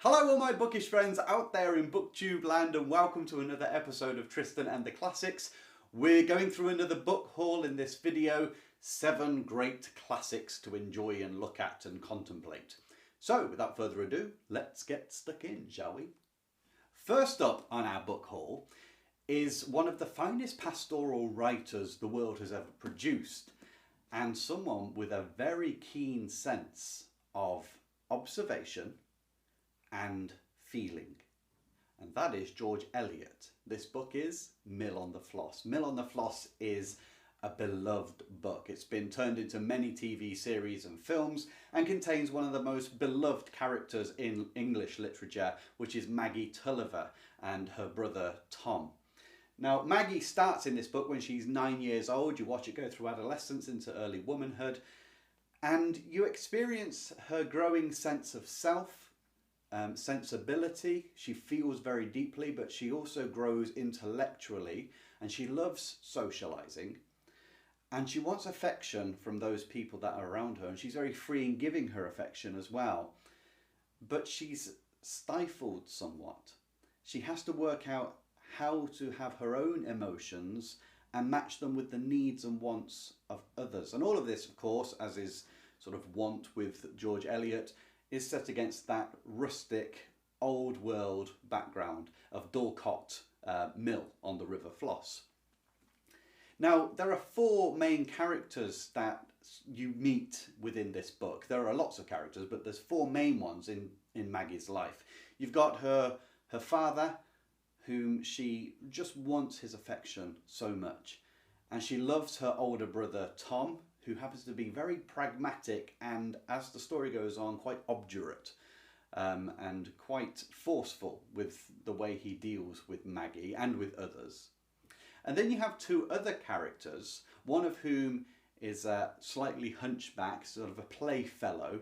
Hello all my bookish friends out there in booktube land, and welcome to another episode of Tristan and the Classics. We're going through another book haul in this video, 7 great classics to enjoy and look at and contemplate. So without further ado, let's get stuck in, shall we? First up on our book haul is one of the finest pastoral writers the world has ever produced, and someone with a very keen sense of observation and feeling, and that is George Eliot. This book is Mill on the Floss. Mill on the Floss is a beloved book. It's been turned into many TV series and films and contains one of the most beloved characters in English literature, which is Maggie Tulliver and her brother Tom. Now, Maggie starts in this book when she's 9 years old. You watch it go through adolescence into early womanhood, and you experience her growing sense of self, sensibility. She feels very deeply, but she also grows intellectually, and she loves socializing, and she wants affection from those people that are around her, and she's very free in giving her affection as well. But she's stifled somewhat. She has to work out how to have her own emotions and match them with the needs and wants of others. And all of this, of course, as is sort of wont with George Eliot, is set against that rustic, old world background of Dorcott Mill on the River Floss. Now, there are 4 main characters that you meet within this book. There are lots of characters, but there's 4 main ones in Maggie's life. You've got her father, whom she just wants his affection so much. And she loves her older brother, Tom, who happens to be very pragmatic and, as the story goes on, quite obdurate and quite forceful with the way he deals with Maggie and with others. And then you have 2 other characters, one of whom is a slightly hunchback, sort of a playfellow,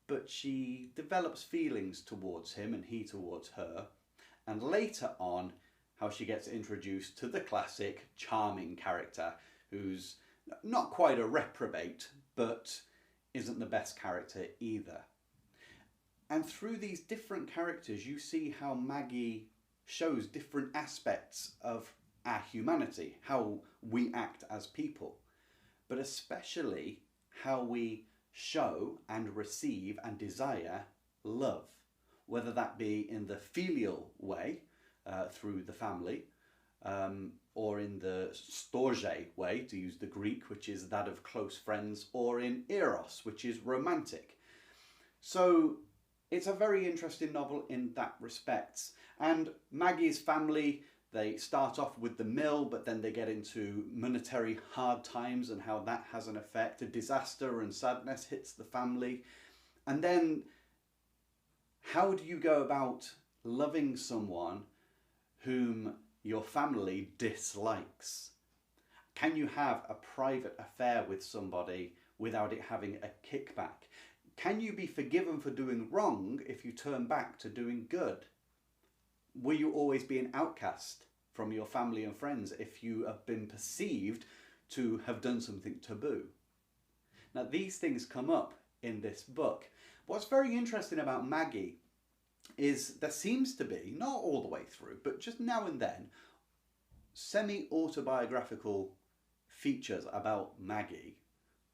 but she develops feelings towards him and he towards her. And later on, how she gets introduced to the classic charming character who's not quite a reprobate, but isn't the best character either. And through these different characters, you see how Maggie shows different aspects of our humanity, how we act as people, but especially how we show and receive and desire love, whether that be in the filial way, through the family, or in the storge way, to use the Greek, which is that of close friends, or in eros, which is romantic. So it's a very interesting novel in that respect. And Maggie's family, they start off with the mill, but then they get into monetary hard times and how that has an effect. A disaster and sadness hits the family. And then how do you go about loving someone whom your family dislikes? Can you have a private affair with somebody without it having a kickback? Can you be forgiven for doing wrong if you turn back to doing good? Will you always be an outcast from your family and friends if you have been perceived to have done something taboo? Now, these things come up in this book. What's very interesting about Maggie is there seems to be, not all the way through, but just now and then, semi-autobiographical features about Maggie,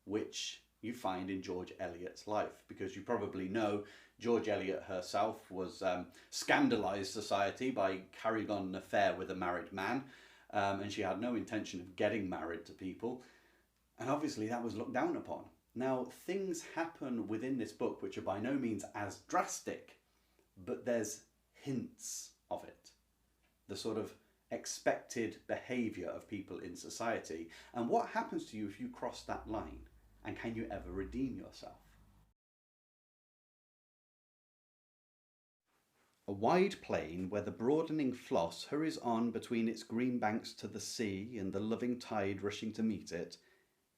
which you find in George Eliot's life, because you probably know George Eliot herself was scandalised society by carrying on an affair with a married man, and she had no intention of getting married to people, and obviously that was looked down upon. Now, things happen within this book which are by no means as drastic, but there's hints of it. The sort of expected behaviour of people in society. And what happens to you if you cross that line? And can you ever redeem yourself? A wide plain where the broadening Floss hurries on between its green banks to the sea and the loving tide rushing to meet it,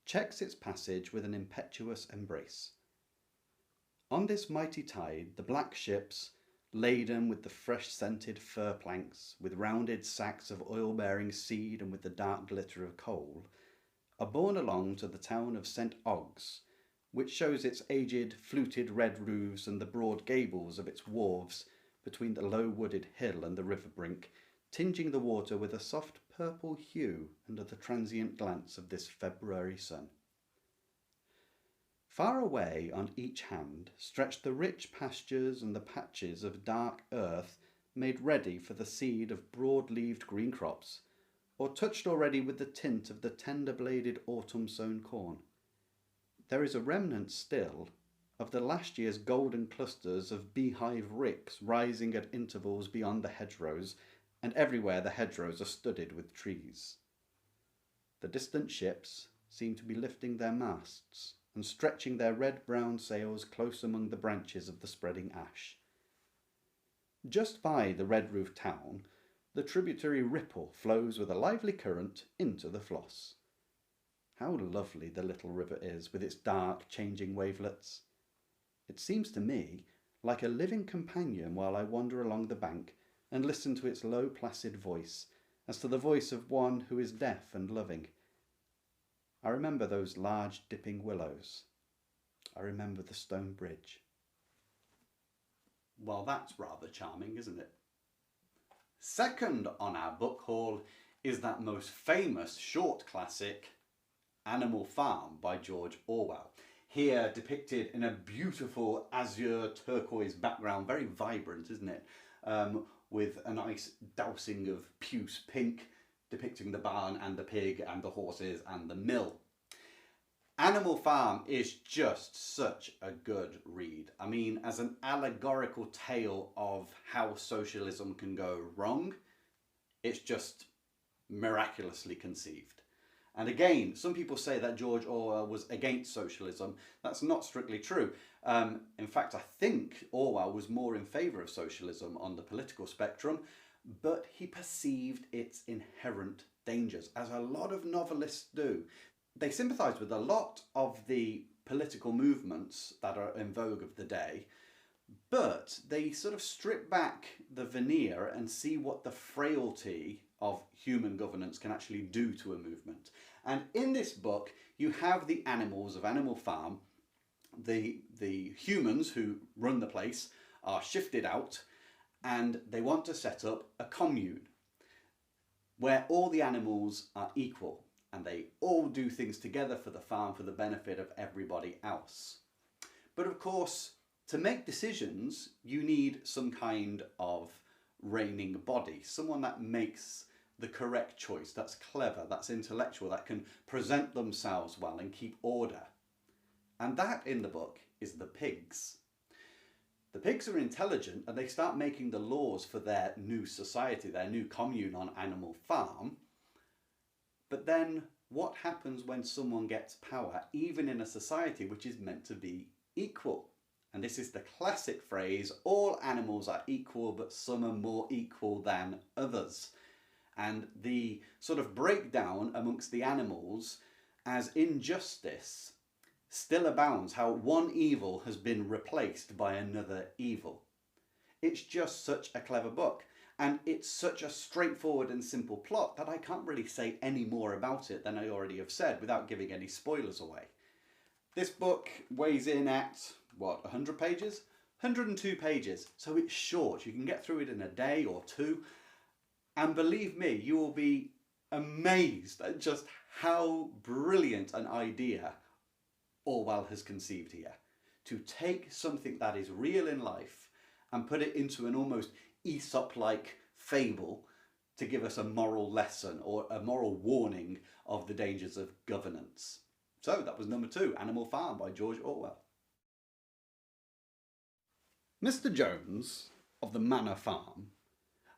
checks its passage with an impetuous embrace. On this mighty tide, the black ships, laden with the fresh-scented fir planks, with rounded sacks of oil-bearing seed and with the dark glitter of coal, are borne along to the town of St. Ogg's, which shows its aged, fluted red roofs and the broad gables of its wharves between the low wooded hill and the river brink, tinging the water with a soft purple hue under the transient glance of this February sun. Far away on each hand stretched the rich pastures and the patches of dark earth made ready for the seed of broad-leaved green crops, or touched already with the tint of the tender-bladed autumn-sown corn. There is a remnant still of the last year's golden clusters of beehive ricks rising at intervals beyond the hedgerows, and everywhere the hedgerows are studded with trees. The distant ships seem to be lifting their masts and stretching their red-brown sails close among the branches of the spreading ash. Just by the red-roofed town, the tributary Ripple flows with a lively current into the Floss. How lovely the little river is with its dark, changing wavelets. It seems to me like a living companion while I wander along the bank and listen to its low, placid voice, as to the voice of one who is deaf and loving. I remember those large, dipping willows. I remember the stone bridge. Well, that's rather charming, isn't it? Second on our book haul is that most famous short classic, Animal Farm by George Orwell. Here depicted in a beautiful azure turquoise background, very vibrant, isn't it? With a nice dousing of puce pink, depicting the barn and the pig and the horses and the mill. Animal Farm is just such a good read. I mean, as an allegorical tale of how socialism can go wrong, it's just miraculously conceived. And again, some people say that George Orwell was against socialism. That's not strictly true. In fact, I think Orwell was more in favour of socialism on the political spectrum, but he perceived its inherent dangers, as a lot of novelists do. They sympathise with a lot of the political movements that are in vogue of the day, but they sort of strip back the veneer and see what the frailty of human governance can actually do to a movement. And in this book, you have the animals of Animal Farm. The humans who run the place are shifted out, and they want to set up a commune where all the animals are equal and they all do things together for the farm for the benefit of everybody else. But of course, to make decisions, you need some kind of reigning body, someone that makes the correct choice, that's clever, that's intellectual, that can present themselves well and keep order. And that in the book is the pigs. The pigs are intelligent and they start making the laws for their new society, their new commune on Animal Farm. But then what happens when someone gets power, even in a society which is meant to be equal? And this is the classic phrase, all animals are equal, but some are more equal than others. And the sort of breakdown amongst the animals as injustice still abounds, how one evil has been replaced by another evil. It's just such a clever book, and it's such a straightforward and simple plot that I can't really say any more about it than I already have said without giving any spoilers away. This book weighs in at, 100 pages? 102 pages, so it's short. You can get through it in a day or two, and believe me, you will be amazed at just how brilliant an idea Orwell has conceived here. To take something that is real in life and put it into an almost Aesop-like fable to give us a moral lesson or a moral warning of the dangers of governance. So that was number 2, Animal Farm by George Orwell. Mr. Jones of the Manor Farm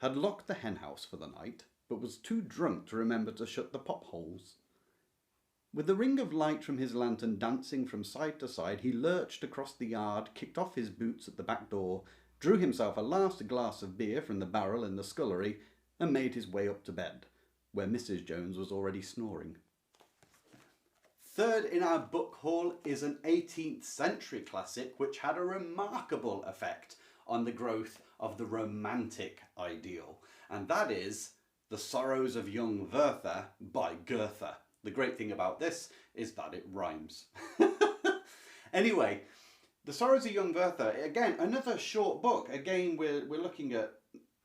had locked the henhouse for the night, but was too drunk to remember to shut the potholes. With the ring of light from his lantern dancing from side to side, he lurched across the yard, kicked off his boots at the back door, drew himself a last glass of beer from the barrel in the scullery, and made his way up to bed, where Mrs. Jones was already snoring. Third in our book haul is an 18th century classic which had a remarkable effect on the growth of the romantic ideal, and that is The Sorrows of Young Werther by Werther. The great thing about this is that it rhymes. Anyway, The Sorrows of Young Werther, again, another short book. Again, we're looking at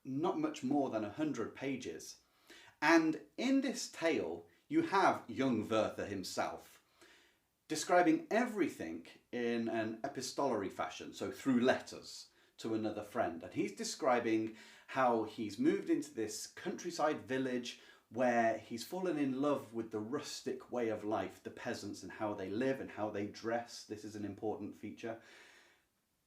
not much more than 100 pages. And in this tale, you have young Werther himself describing everything in an epistolary fashion, so through letters to another friend. And he's describing how he's moved into this countryside village where he's fallen in love with the rustic way of life, the peasants and how they live and how they dress. This is an important feature.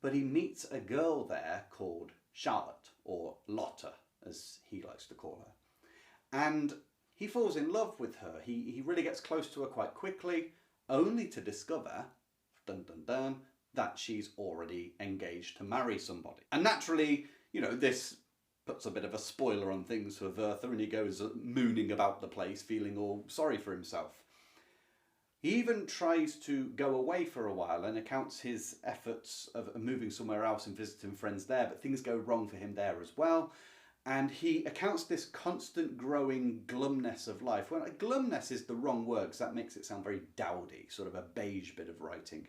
But he meets a girl there called Charlotte, or Lotte, as he likes to call her. And he falls in love with her. He really gets close to her quite quickly, only to discover, dun dun dun, that she's already engaged to marry somebody. And naturally, this puts a bit of a spoiler on things for Werther, and he goes mooning about the place, feeling all sorry for himself. He even tries to go away for a while and accounts his efforts of moving somewhere else and visiting friends there, but things go wrong for him there as well. And he accounts this constant growing glumness of life. Well, glumness is the wrong word because that makes it sound very dowdy, sort of a beige bit of writing.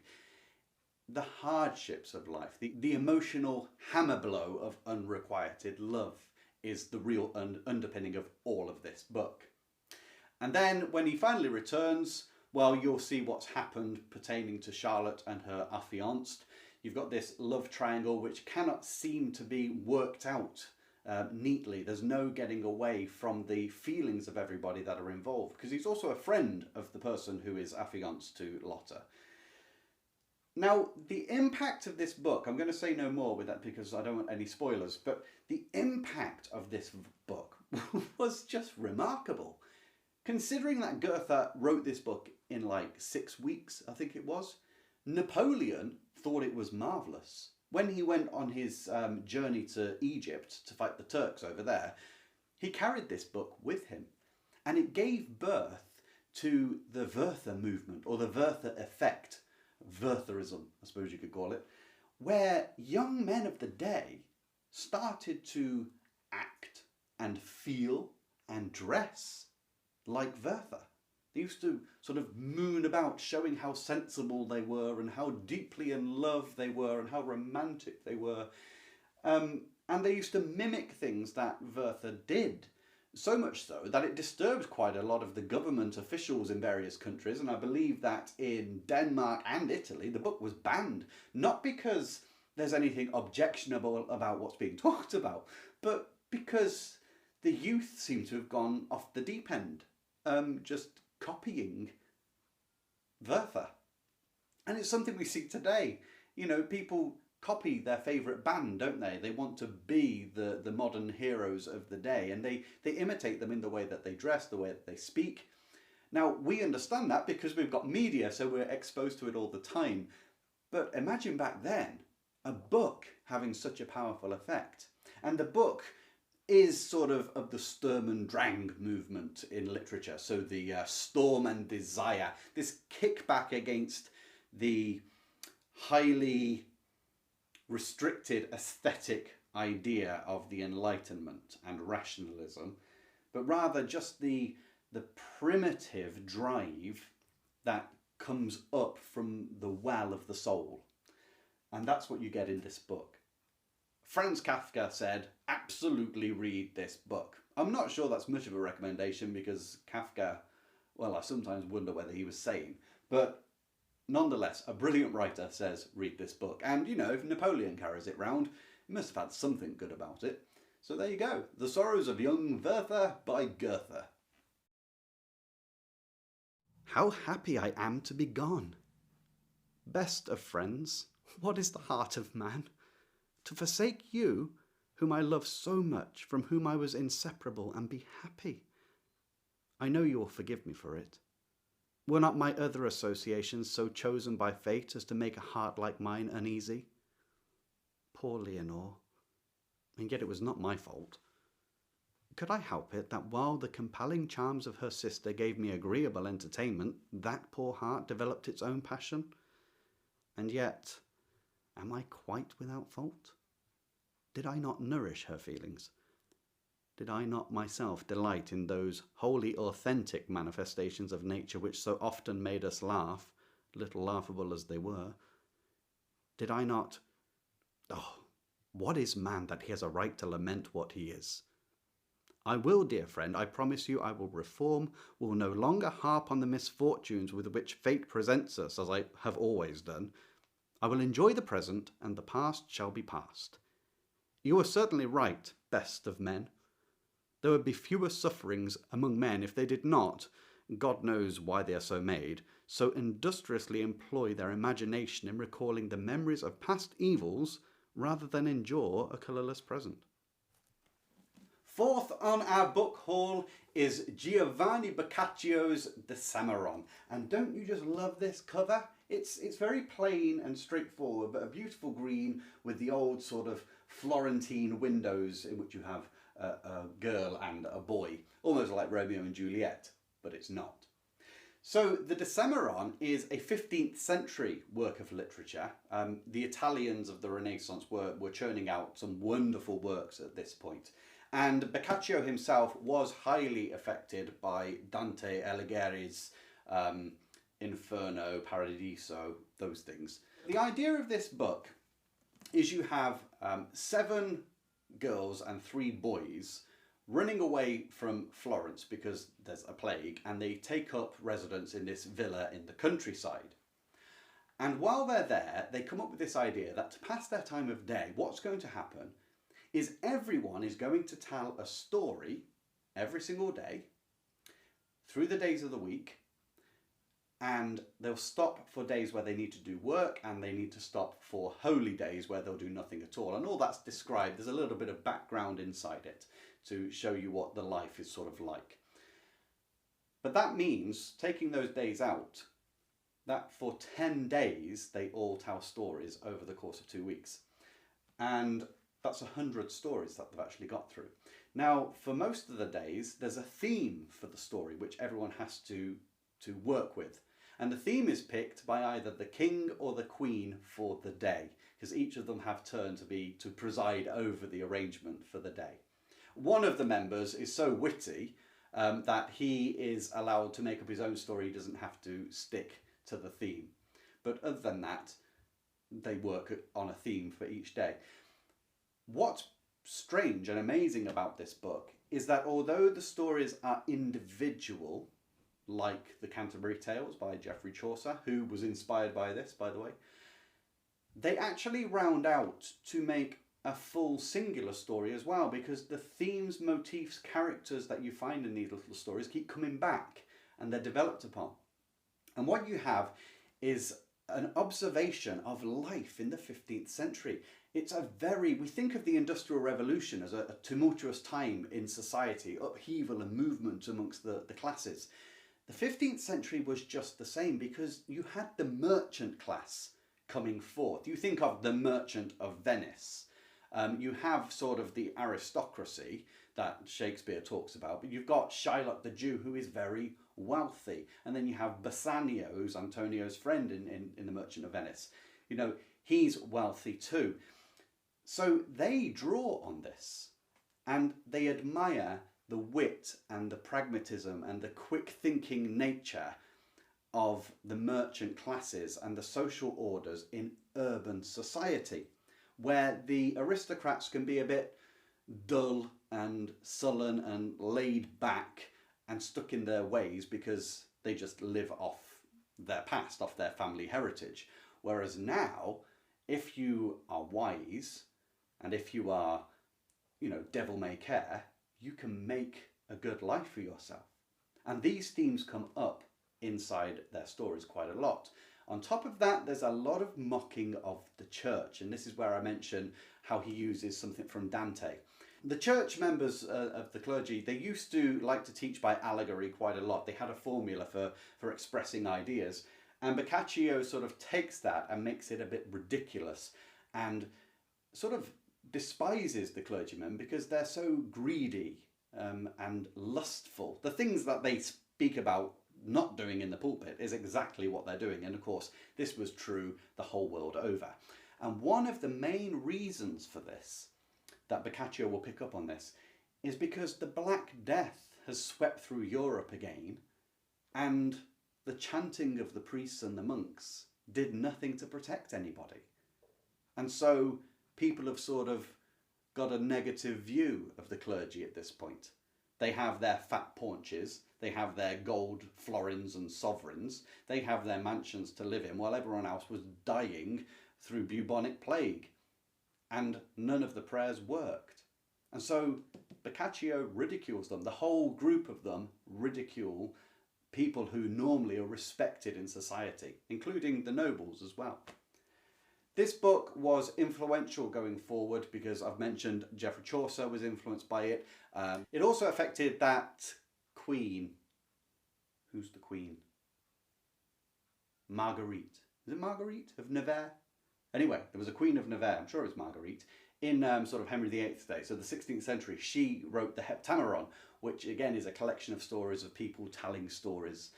The hardships of life, the emotional hammer blow of unrequited love is the real underpinning of all of this book. And then when he finally returns, well, you'll see what's happened pertaining to Charlotte and her affianced. You've got this love triangle which cannot seem to be worked out neatly. There's no getting away from the feelings of everybody that are involved, because he's also a friend of the person who is affianced to Lotte. Now, the impact of this book, I'm going to say no more with that because I don't want any spoilers, but the impact of this book was just remarkable. Considering that Werther wrote this book in like 6 weeks, I think it was, Napoleon thought it was marvellous. When he went on his journey to Egypt to fight the Turks over there, he carried this book with him. And it gave birth to the Werther movement, or the Werther effect, Wertherism, I suppose you could call it, where young men of the day started to act and feel and dress like Werther. They used to sort of moon about showing how sensible they were and how deeply in love they were and how romantic they were. And they used to mimic things that Werther did. So much so that it disturbed quite a lot of the government officials in various countries, and I believe that in Denmark and Italy the book was banned, not because there's anything objectionable about what's being talked about, but because the youth seem to have gone off the deep end, just copying Werther. And it's something we see today. People copy their favourite band, don't they? They want to be the modern heroes of the day, and they imitate them in the way that they dress, the way that they speak. Now, we understand that because we've got media, so we're exposed to it all the time. But imagine back then, a book having such a powerful effect. And the book is sort of the Sturm und Drang movement in literature. So the storm and desire, this kickback against the highly restricted aesthetic idea of the Enlightenment and rationalism, but rather just the primitive drive that comes up from the well of the soul. And that's what you get in this book. Franz Kafka said, absolutely read this book. I'm not sure that's much of a recommendation because Kafka, well, I sometimes wonder whether he was sane, but nonetheless, a brilliant writer says, read this book. And, if Napoleon carries it round, he must have had something good about it. So there you go. The Sorrows of Young Werther by Werther. How happy I am to be gone. Best of friends, what is the heart of man? To forsake you, whom I love so much, from whom I was inseparable, and be happy. I know you will forgive me for it. Were not my other associations so chosen by fate as to make a heart like mine uneasy? Poor Leonore. And yet it was not my fault. Could I help it that while the compelling charms of her sister gave me agreeable entertainment, that poor heart developed its own passion? And yet, am I quite without fault? Did I not nourish her feelings? Did I not myself delight in those wholly authentic manifestations of nature which so often made us laugh, little laughable as they were? Did I not? Oh, what is man that he has a right to lament what he is? I will, dear friend, I promise you I will reform, will no longer harp on the misfortunes with which fate presents us, as I have always done. I will enjoy the present, and the past shall be past. You are certainly right, best of men. There would be fewer sufferings among men if they did not, God knows why they are so made, so industriously employ their imagination in recalling the memories of past evils rather than endure a colourless present. Fourth on our book haul is Giovanni Boccaccio's Decameron. And don't you just love this cover? It's very plain and straightforward, but a beautiful green with the old sort of Florentine windows in which you have a girl and a boy, almost like Romeo and Juliet, but it's not. So the Decameron is a 15th century work of literature. The Italians of the Renaissance were churning out some wonderful works at this point. And Boccaccio himself was highly affected by Dante Alighieri's Inferno, Paradiso, those things. The idea of this book is you have 7 girls and 3 boys running away from Florence because there's a plague, and they take up residence in this villa in the countryside. And while they're there, they come up with this idea that to pass their time of day, what's going to happen is everyone is going to tell a story every single day through the days of the week, and they'll stop for days where they need to do work, and they need to stop for holy days where they'll do nothing at all. And all that's described, there's a little bit of background inside it to show you what the life is sort of like. But that means, taking those days out, that for 10 days they all tell stories over the course of 2 weeks. And that's 100 stories that they've actually got through. Now, for most of the days, there's a theme for the story which everyone has to work with. And the theme is picked by either the king or the queen for the day, because each of them have turn to preside over the arrangement for the day. One of the members is so witty that he is allowed to make up his own story. He doesn't have to stick to the theme. But other than that, they work on a theme for each day. What's strange and amazing about this book is that although the stories are individual, like the Canterbury Tales by Geoffrey Chaucer, who was inspired by this, by the way, they actually round out to make a full singular story as well, because the themes, motifs, characters that you find in these little stories keep coming back and they're developed upon. And what you have is an observation of life in the 15th century. It's we think of the Industrial Revolution as a tumultuous time in society, upheaval and movement amongst the classes. The 15th century was just the same, because you had the merchant class coming forth. You think of the Merchant of Venice. You have sort of the aristocracy that Shakespeare talks about, but you've got Shylock the Jew, who is very wealthy. And then you have Bassanio, who's Antonio's friend in the Merchant of Venice. You know, he's wealthy too. So they draw on this, and they admire the wit and the pragmatism and the quick thinking nature of the merchant classes and the social orders in urban society, where the aristocrats can be a bit dull and sullen and laid back and stuck in their ways because they just live off their past, off their family heritage. Whereas now, if you are wise and if you are, devil may care, you can make a good life for yourself. And these themes come up inside their stories quite a lot. On top of that, there's a lot of mocking of the church, and this is where I mention how he uses something from Dante. The church members of the clergy, they used to like to teach by allegory quite a lot. They had a formula for expressing ideas, and Boccaccio sort of takes that and makes it a bit ridiculous and sort of despises the clergymen because they're so greedy and lustful. The things that they speak about not doing in the pulpit is exactly what they're doing. And of course, this was true the whole world over. And one of the main reasons for this, that Boccaccio will pick up on this, is because the Black Death has swept through Europe again, and the chanting of the priests and the monks did nothing to protect anybody. And so people have sort of got a negative view of the clergy at this point. They have their fat paunches, they have their gold florins and sovereigns, they have their mansions to live in, while everyone else was dying through bubonic plague. And none of the prayers worked. And so Boccaccio ridicules them. The whole group of them ridicule people who normally are respected in society, including the nobles as well. This book was influential going forward because I've mentioned Geoffrey Chaucer was influenced by it. It also affected that queen. Who's the queen? Marguerite. Is it Marguerite of Nevers? Anyway, there was a queen of Nevers, I'm sure it was Marguerite, in sort of Henry VIII's day. So the 16th century, she wrote the Decameron, which again is a collection of stories of people telling stories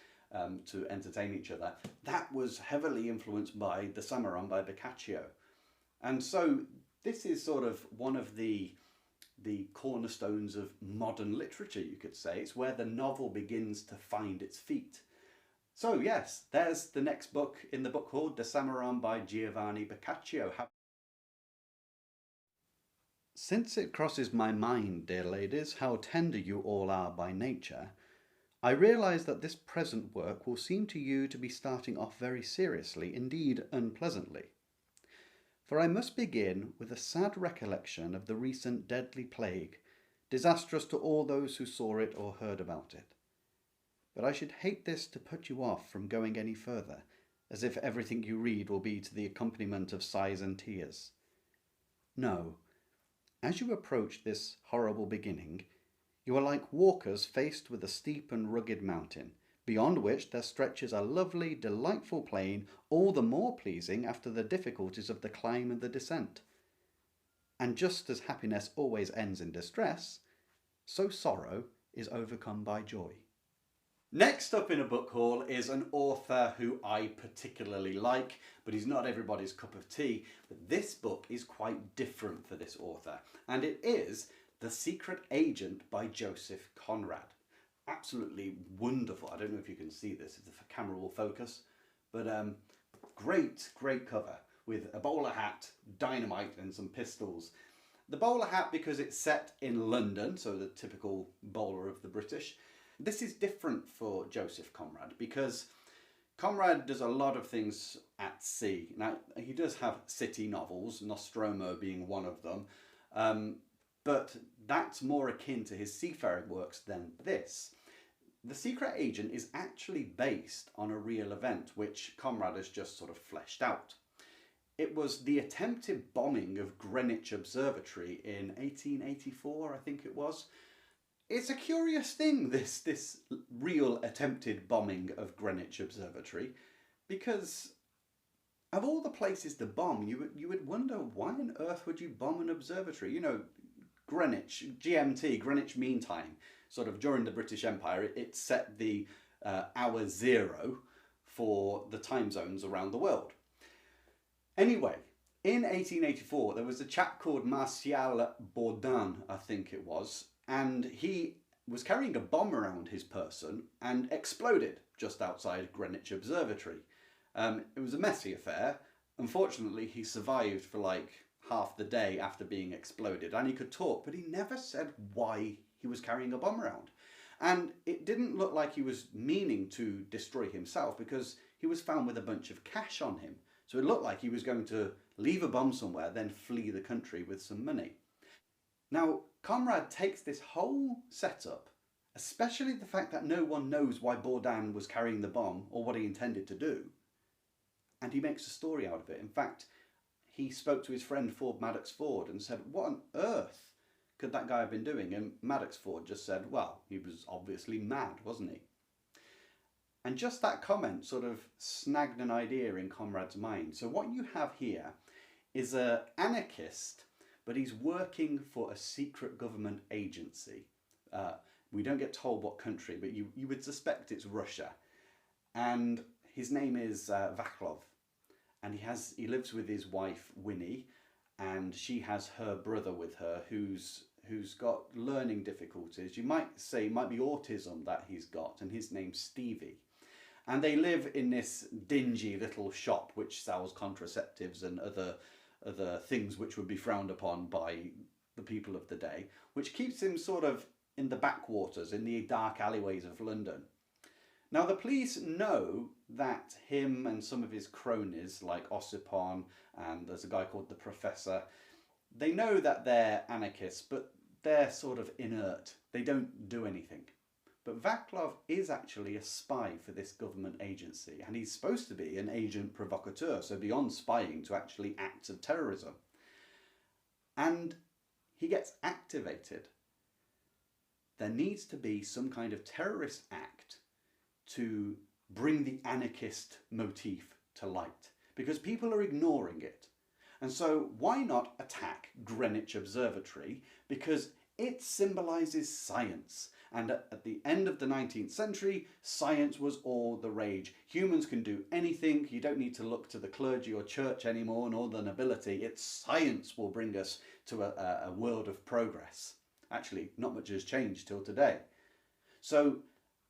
to entertain each other. That was heavily influenced by the Decameron by Boccaccio. And so this is sort of one of the cornerstones of modern literature, you could say. It's where the novel begins to find its feet. So yes, there's the next book in the book haul, Decameron by Giovanni Boccaccio. Since it crosses my mind, dear ladies, how tender you all are by nature, I realise that this present work will seem to you to be starting off very seriously, indeed unpleasantly. For I must begin with a sad recollection of the recent deadly plague, disastrous to all those who saw it or heard about it. But I should hate this to put you off from going any further, as if everything you read will be to the accompaniment of sighs and tears. No, as you approach this horrible beginning, you are like walkers faced with a steep and rugged mountain, beyond which there stretches a lovely, delightful plain, all the more pleasing after the difficulties of the climb and the descent. And just as happiness always ends in distress, so sorrow is overcome by joy. Next up in a book haul is an author who I particularly like, but he's not everybody's cup of tea. But this book is quite different for this author, and it is The Secret Agent by Joseph Conrad. Absolutely wonderful. I don't know if you can see this, if the camera will focus, but great cover with a bowler hat, dynamite and some pistols. The bowler hat because it's set in London, so the typical bowler of the British. This is different for Joseph Conrad because Conrad does a lot of things at sea. Now, he does have city novels, Nostromo being one of them, but that's more akin to his seafaring works than this. The Secret Agent is actually based on a real event which Conrad has just sort of fleshed out. It was the attempted bombing of Greenwich Observatory in 1884, I think it was. It's a curious thing, this real attempted bombing of Greenwich Observatory, because of all the places to bomb, you would wonder why on earth would you bomb an observatory? You know, Greenwich, GMT, Greenwich Mean Time, sort of during the British Empire, it set the hour zero for the time zones around the world. Anyway, in 1884, there was a chap called Martial Bourdin, I think it was, and he was carrying a bomb around his person and exploded just outside Greenwich Observatory. It was a messy affair. Unfortunately, he survived for like half the day after being exploded, and he could talk, but he never said why he was carrying a bomb around. And it didn't look like he was meaning to destroy himself because he was found with a bunch of cash on him. So it looked like he was going to leave a bomb somewhere, then flee the country with some money. Now, Conrad takes this whole setup, especially the fact that no one knows why Bourdin was carrying the bomb or what he intended to do, and he makes a story out of it. In fact, he spoke to his friend Ford Madox Ford and said, what on earth could that guy have been doing? And Madox Ford just said, well, he was obviously mad, wasn't he? And just that comment sort of snagged an idea in Conrad's mind. So what you have here is an anarchist, but he's working for a secret government agency. We don't get told what country, but you would suspect it's Russia. And his name is Vaclav. And he lives with his wife, Winnie, and she has her brother with her who's got learning difficulties. You might say it might be autism that he's got, and his name's Stevie. And they live in this dingy little shop which sells contraceptives and other the things which would be frowned upon by the people of the day, which keeps him sort of in the backwaters, in the dark alleyways of London. Now the police know that him and some of his cronies, like Ossipon, and there's a guy called the Professor, they know that they're anarchists, but they're sort of inert. They don't do anything. But Vaclav is actually a spy for this government agency, and he's supposed to be an agent provocateur, so beyond spying to actually acts of terrorism. And he gets activated. There needs to be some kind of terrorist act to bring the anarchist motif to light, because people are ignoring it. And so why not attack Greenwich Observatory, because it symbolises science. And at the end of the 19th century, science was all the rage. Humans can do anything. You don't need to look to the clergy or church anymore, nor the nobility. It's science will bring us to a world of progress. Actually, not much has changed till today. So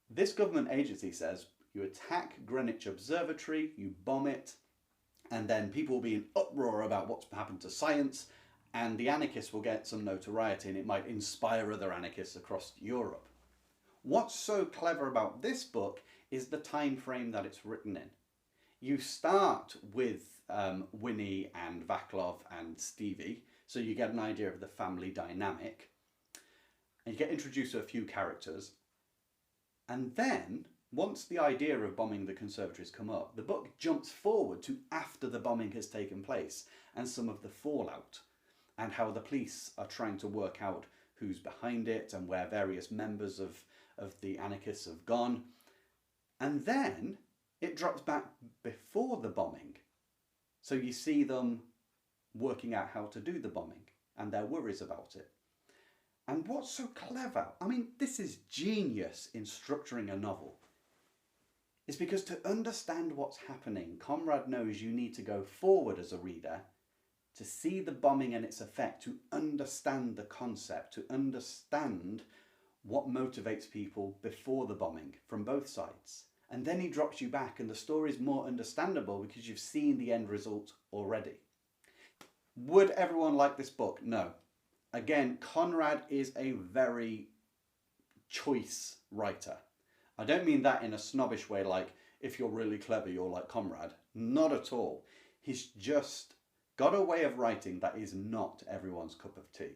this government agency says you attack Greenwich Observatory, you bomb it, and then people will be in uproar about what's happened to science, and the anarchists will get some notoriety, and it might inspire other anarchists across Europe. What's so clever about this book is the time frame that it's written in. You start with Winnie and Vaclav and Stevie, so you get an idea of the family dynamic, and you get introduced to a few characters. And then, once the idea of bombing the conservatories come up, the book jumps forward to after the bombing has taken place and some of the fallout, and how the police are trying to work out who's behind it and where various members of the anarchists have gone. And then it drops back before the bombing. So you see them working out how to do the bombing and their worries about it. And what's so clever, I mean, this is genius in structuring a novel, is because to understand what's happening, Conrad knows you need to go forward as a reader to see the bombing and its effect, to understand the concept, to understand what motivates people before the bombing from both sides. And then he drops you back and the story's more understandable because you've seen the end result already. Would everyone like this book? No. Again, Conrad is a very choice writer. I don't mean that in a snobbish way, like if you're really clever, you're like Conrad. Not at all. He's just got a way of writing that is not everyone's cup of tea.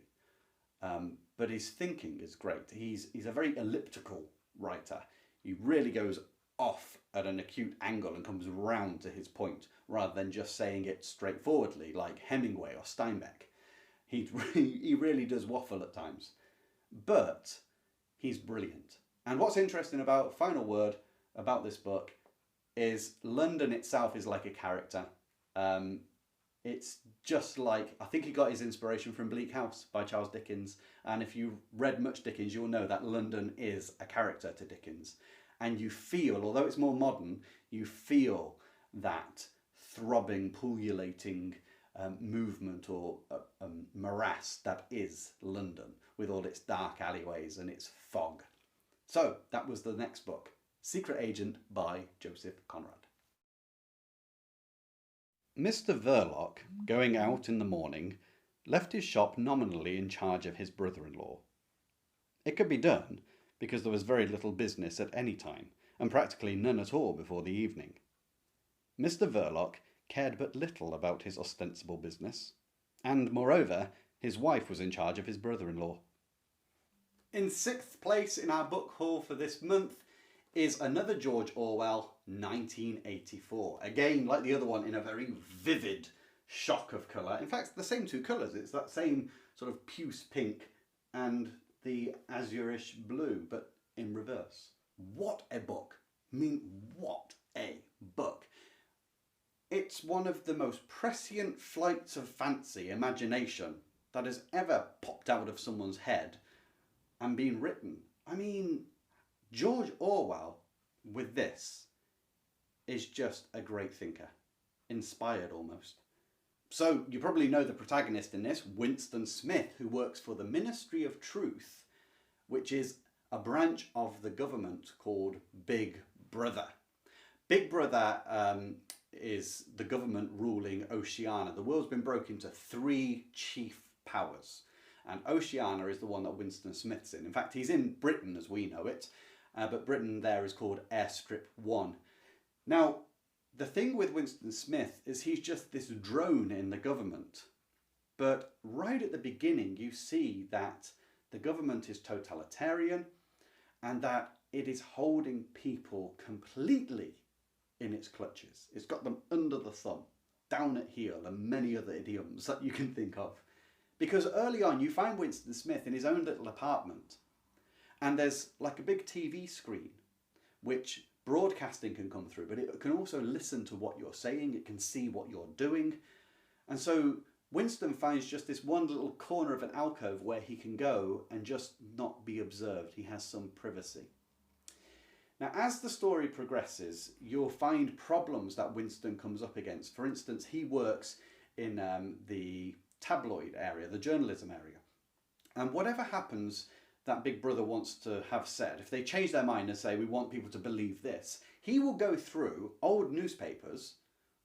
But his thinking is great. He's a very elliptical writer. He really goes off at an acute angle and comes round to his point, rather than just saying it straightforwardly like Hemingway or Steinbeck. He really does waffle at times, but he's brilliant. And what's interesting about, final word about this book, is London itself is like a character. It's just like, I think he got his inspiration from Bleak House by Charles Dickens. And if you've read much Dickens, you'll know that London is a character to Dickens. And you feel, although it's more modern, you feel that throbbing, pullulating movement or morass that is London, with all its dark alleyways and its fog. So that was the next book, Secret Agent by Joseph Conrad. Mr. Verloc, going out in the morning, left his shop nominally in charge of his brother-in-law. It could be done because there was very little business at any time, and practically none at all before the evening. Mr. Verloc cared but little about his ostensible business, and moreover, his wife was in charge of his brother-in-law. In sixth place in our book haul for this month is another George Orwell, 1984. Again, like the other one, in a very vivid shock of colour. In fact, the same two colours. It's that same sort of puce pink and the azurish blue, but in reverse. What a book. I mean, what a book. It's one of the most prescient flights of fancy, imagination, that has ever popped out of someone's head and been written. I mean, George Orwell, with this, is just a great thinker. Inspired, almost. So, you probably know the protagonist in this, Winston Smith, who works for the Ministry of Truth, which is a branch of the government called Big Brother. Big Brother is the government ruling Oceania. The world's been broken into 3 chief powers, and Oceania is the one that Winston Smith's in. In fact, he's in Britain as we know it, but Britain there is called Airstrip 1. Now, the thing with Winston Smith is he's just this drone in the government. But right at the beginning, you see that the government is totalitarian and that it is holding people completely in its clutches. It's got them under the thumb, down at heel, and many other idioms that you can think of. Because early on, you find Winston Smith in his own little apartment, and there's like a big TV screen, which broadcasting can come through, but it can also listen to what you're saying, it can see what you're doing. And so Winston finds just this one little corner of an alcove where he can go and just not be observed. He has some privacy. Now, as the story progresses, you'll find problems that Winston comes up against. For instance, he works in the tabloid area, the journalism area. And whatever happens that Big Brother wants to have said, if they change their mind and say, we want people to believe this, he will go through old newspapers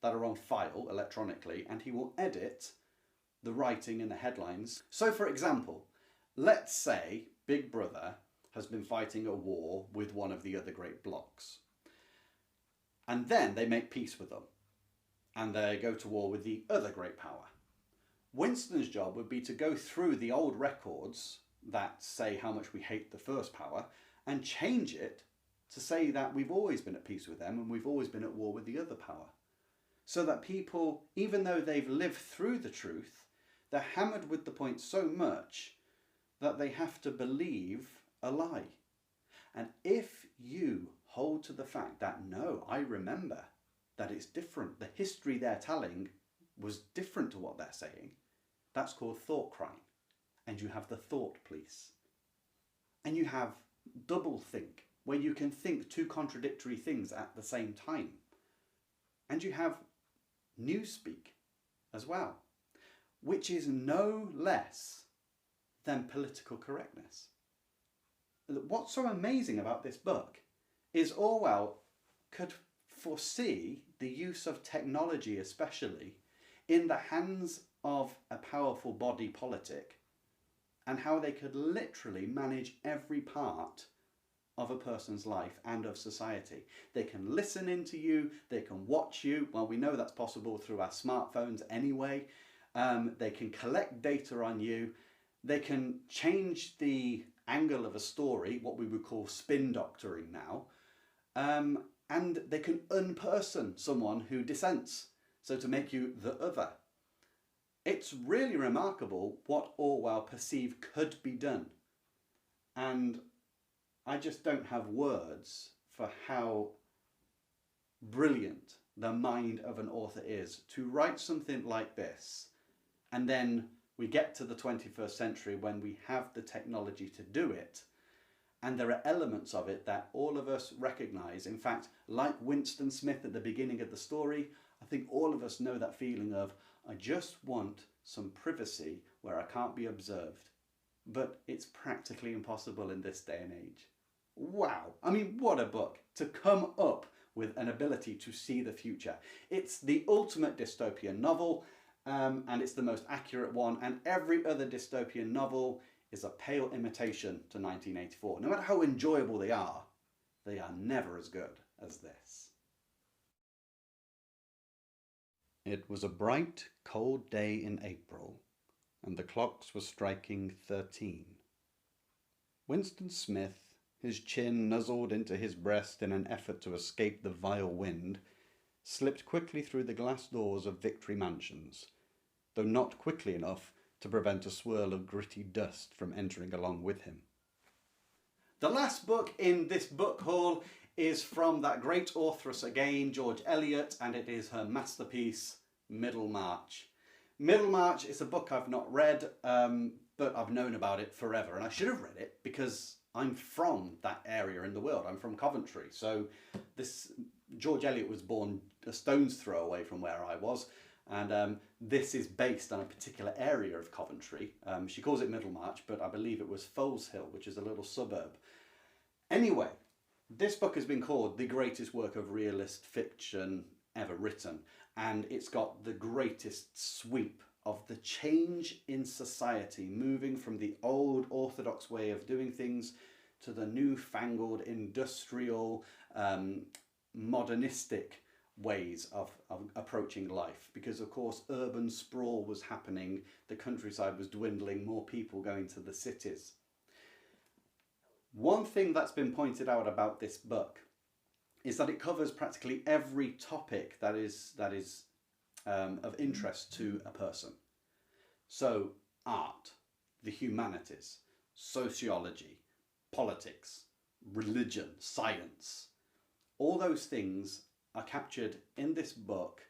that are on file electronically, and he will edit the writing and the headlines. So for example, let's say Big Brother has been fighting a war with one of the other great blocs, and then they make peace with them, and they go to war with the other great power. Winston's job would be to go through the old records that say how much we hate the first power and change it to say that we've always been at peace with them and we've always been at war with the other power. So that people, even though they've lived through the truth, they're hammered with the point so much that they have to believe a lie. And if you hold to the fact that, no, I remember that it's different, the history they're telling was different to what they're saying, that's called thought crime. And you have the thought police. And you have double think, where you can think 2 contradictory things at the same time. And you have newspeak as well, which is no less than political correctness. What's so amazing about this book is Orwell could foresee the use of technology, especially in the hands of a powerful body politic, and how they could literally manage every part of a person's life and of society. They can listen into you, they can watch you. Well, we know that's possible through our smartphones anyway. They can collect data on you. They can change the angle of a story, what we would call spin doctoring now. And they can unperson someone who dissents, so to make you the other. It's really remarkable what Orwell perceived could be done. And I just don't have words for how brilliant the mind of an author is to write something like this. And then we get to the 21st century when we have the technology to do it. And there are elements of it that all of us recognise. In fact, like Winston Smith at the beginning of the story, I think all of us know that feeling of, I just want some privacy where I can't be observed. But it's practically impossible in this day and age. Wow, I mean, what a book to come up with an ability to see the future. It's the ultimate dystopian novel, and it's the most accurate one, and every other dystopian novel is a pale imitation to 1984. No matter how enjoyable they are never as good as this. It was a bright, cold day in April, and the clocks were striking 13. Winston Smith, his chin nuzzled into his breast in an effort to escape the vile wind, slipped quickly through the glass doors of Victory Mansions, though not quickly enough to prevent a swirl of gritty dust from entering along with him. The last book in this book haul is from that great authoress again, George Eliot, and it is her masterpiece, Middlemarch. Middlemarch is a book I've not read, but I've known about it forever, and I should have read it because I'm from that area in the world. I'm from Coventry, so George Eliot was born a stone's throw away from where I was, and this is based on a particular area of Coventry. She calls it Middlemarch, but I believe it was Foleshill, which is a little suburb. Anyway, this book has been called the greatest work of realist fiction ever written, and it's got the greatest sweep of the change in society, moving from the old orthodox way of doing things to the newfangled industrial, modernistic ways of approaching life. Because of course urban sprawl was happening, the countryside was dwindling, more people going to the cities. One thing that's been pointed out about this book is that it covers practically every topic that is of interest to a person. So art, the humanities, sociology, politics, religion, science, all those things are captured in this book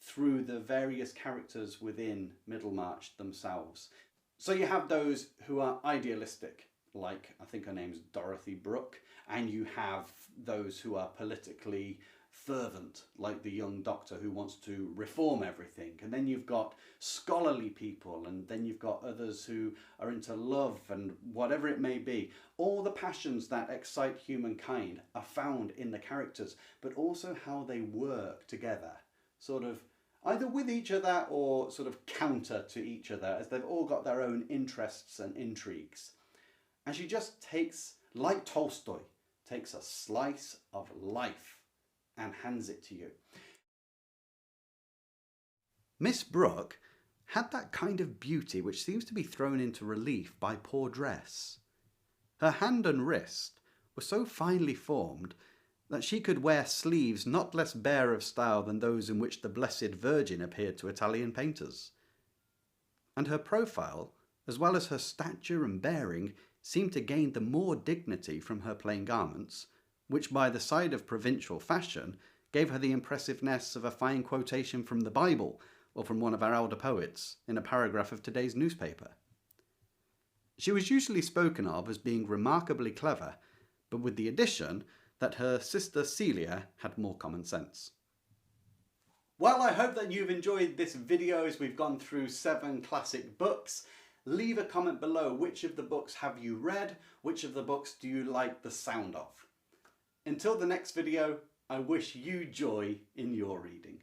through the various characters within Middlemarch themselves. So you have those who are idealistic, like I think her name's Dorothy Brooke, and you have those who are politically fervent, like the young doctor who wants to reform everything. And then you've got scholarly people, and then you've got others who are into love and whatever it may be. All the passions that excite humankind are found in the characters, but also how they work together, sort of either with each other or sort of counter to each other, as they've all got their own interests and intrigues. And she just takes, like Tolstoy, takes a slice of life and hands it to you. Miss Brooke had that kind of beauty which seems to be thrown into relief by poor dress. Her hand and wrist were so finely formed that she could wear sleeves not less bare of style than those in which the Blessed Virgin appeared to Italian painters. And her profile, as well as her stature and bearing, seemed to gain the more dignity from her plain garments, which by the side of provincial fashion gave her the impressiveness of a fine quotation from the Bible or from one of our elder poets in a paragraph of today's newspaper. She was usually spoken of as being remarkably clever, but with the addition that her sister Celia had more common sense. Well, I hope that you've enjoyed this video as we've gone through 7 classic books. Leave a comment below, which of the books have you read? Which of the books do you like the sound of? Until the next video, I wish you joy in your reading.